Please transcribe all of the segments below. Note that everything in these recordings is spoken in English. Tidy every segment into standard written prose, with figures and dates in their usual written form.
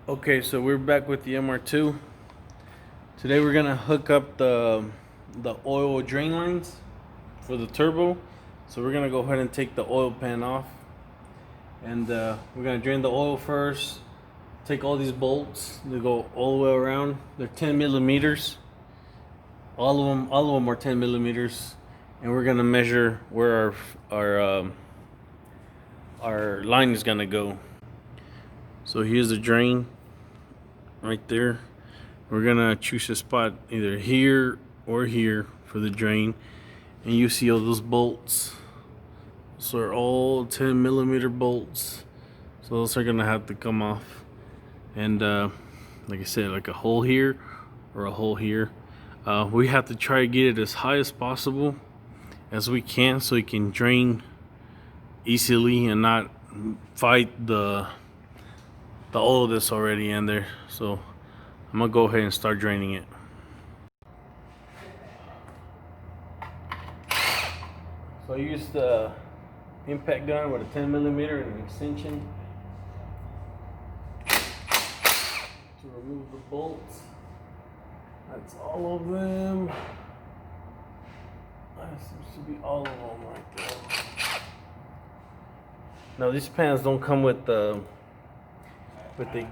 Okay, so we're back with the MR2. Today we're gonna hook up the oil drain lines for the turbo. So we're gonna go ahead and take the oil pan off, and we're gonna drain the oil first. Take all these bolts. They go all the way around. They're 10 millimeters. All of them are 10 millimeters, and we're gonna measure where our line is gonna go. So here's the drain right there. We're gonna choose a spot either here or here for the drain, and you see all those bolts. So they're all 10 millimeter bolts. So those are gonna have to come off. And like I said, like a hole here or a hole here. We have to try to get it as high as possible as we can, so it can drain easily and not fight the oil that's already in there. So I'm gonna go ahead and start draining it. So I used the impact gun with a 10 millimeter and an extension to remove the bolts. That's all of them. That seems to be all of them right there. Now these pans don't come with the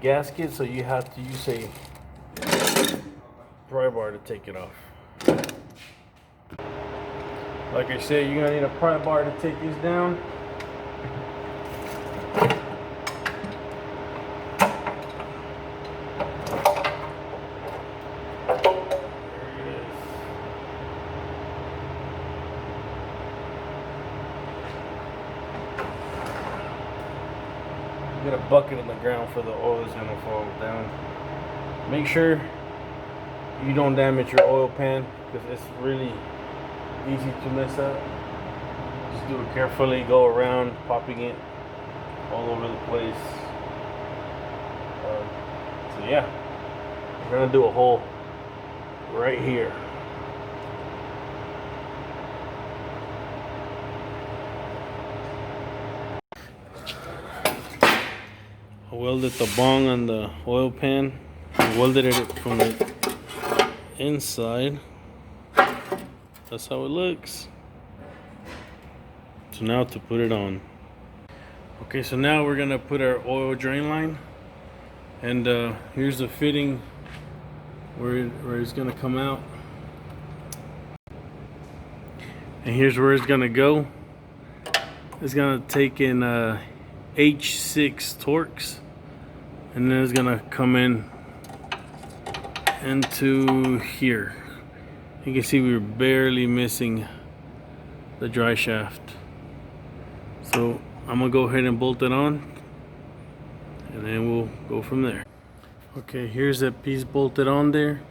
gasket, so you have to use a pry bar to take it off. Like I said, you're gonna need a pry bar to take these down. Get a bucket on the ground for the oil is gonna fall down. Make sure you don't damage your oil pan, because it's really easy to mess up. Just do it carefully, go around popping it all over the place. So yeah, we're gonna do a hole right here. I welded the bong on the oil pan. I welded it from the inside. That's how it looks. So now to put it on. Okay, so now we're gonna put our oil drain line, and here's the fitting where it's gonna come out, and here's where it's gonna go. It's gonna take in H6 Torx, and then it's gonna come in into here. You can see we were barely missing the dry shaft. So I'm gonna go ahead and bolt it on, and then we'll go from there. Okay, here's that piece bolted on there,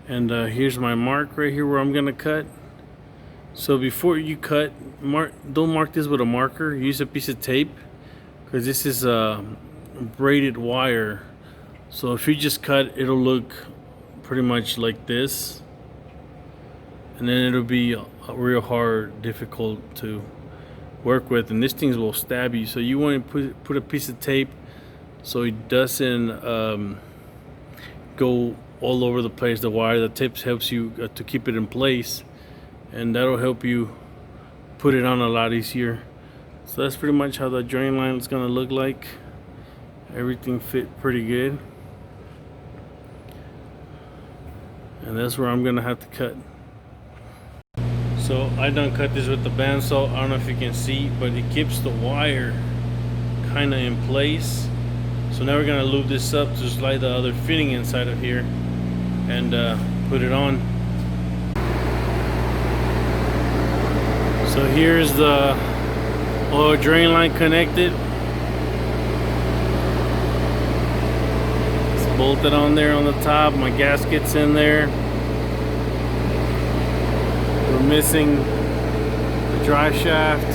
and here's my mark right here where I'm gonna cut. So before you cut, don't mark this with a marker. Use a piece of tape, because this is braided wire. So if you just cut, it'll look pretty much like this, and then it'll be real hard, difficult to work with, and these things will stab you. So you want to put a piece of tape so it doesn't go all over the place, the wire. The tape helps you to keep it in place, and that'll help you put it on a lot easier. So that's pretty much how the drain line is gonna look like. Everything fit pretty good, and that's where I'm gonna have to cut. So I done cut this with the bandsaw. I don't know if you can see, but it keeps the wire kind of in place. So now we're gonna lube this up to slide the other fitting inside of here and put it on. So here's the oil drain line connected. It's bolted on there on the top. My gasket's in there. We're missing the drive shaft.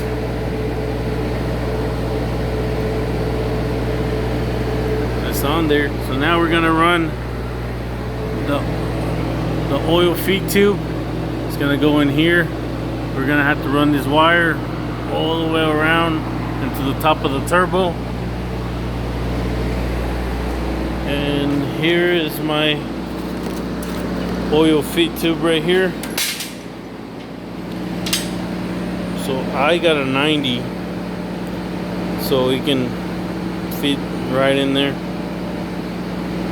That's on there. So now we're gonna run the oil feed tube. It's gonna go in here. We're gonna have to run this wire all the way around into the top of the turbo. And here is my oil feed tube right here. So I got a 90, so it can fit right in there.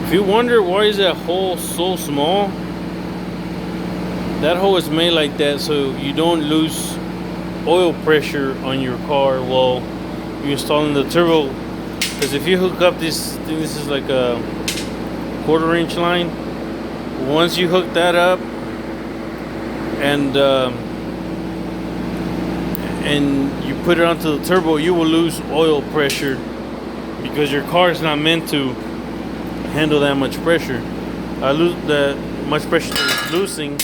If you wonder why is that hole so small, that hole is made like that so you don't lose oil pressure on your car while you're installing the turbo. Because if you hook up this thing, this is like a 1/4 inch line. Once you hook that up and you put it onto the turbo, you will lose oil pressure because your car is not meant to handle that much pressure. That much pressure is losing,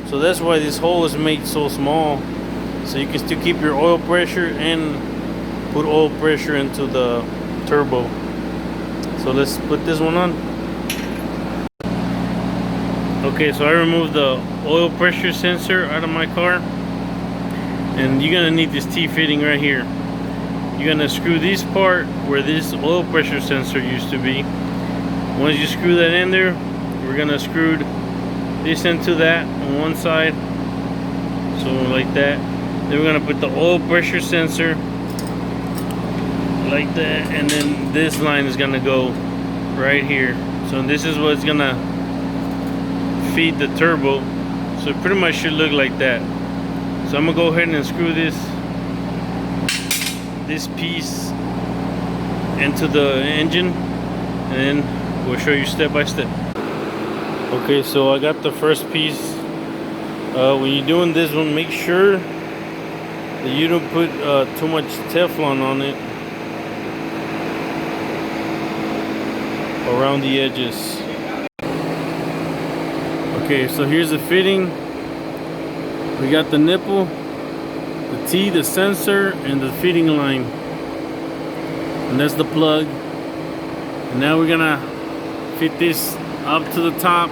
so that's why this hole is made so small, so you can still keep your oil pressure and put oil pressure into the turbo. So let's put this one on. Okay, so I removed the oil pressure sensor out of my car, and you're gonna need this T-fitting right here. You're gonna screw this part where this oil pressure sensor used to be. Once you screw that in there, we're gonna screw this into that on one side, so like that. Then we're gonna put the oil pressure sensor like that, and then this line is gonna go right here. So this is what's gonna feed the turbo, so it pretty much should look like that. So I'm gonna go ahead and screw this piece into the engine, and then we'll show you step by step. Okay, so I got the first piece. When you're doing this one, make sure that you don't put too much Teflon on it around the edges. Okay, so here's the fitting. We got the nipple, the T, the sensor, and the feeding line. And that's the plug. And now we're gonna fit this up to the top,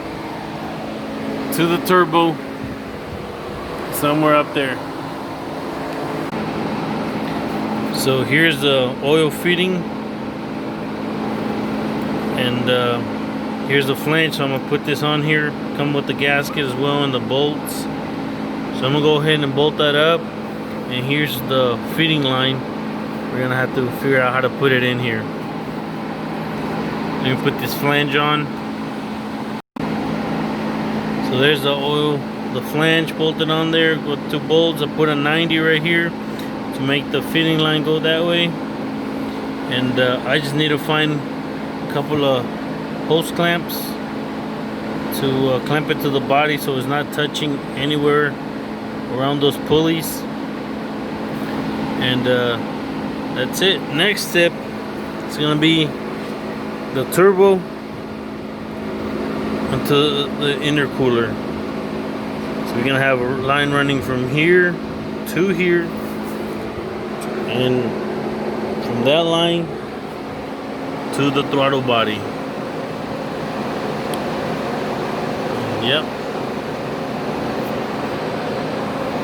to the turbo, somewhere up there. So here's the oil feeding. And here's the flange, so I'm gonna put this on here. Come with the gasket as well and the bolts. So I'm gonna go ahead and bolt that up. And here's the feeding line. We're gonna have to figure out how to put it in here. Let me put this flange on. So there's the oil, the flange bolted on there with 2 bolts. I put a 90 right here to make the feeding line go that way. And I just need to find a couple of hose clamps to clamp it to the body so it's not touching anywhere around those pulleys. And that's it. Next step is gonna be the turbo into the intercooler. So we're gonna have a line running from here to here, and from that line to the throttle body. Yep.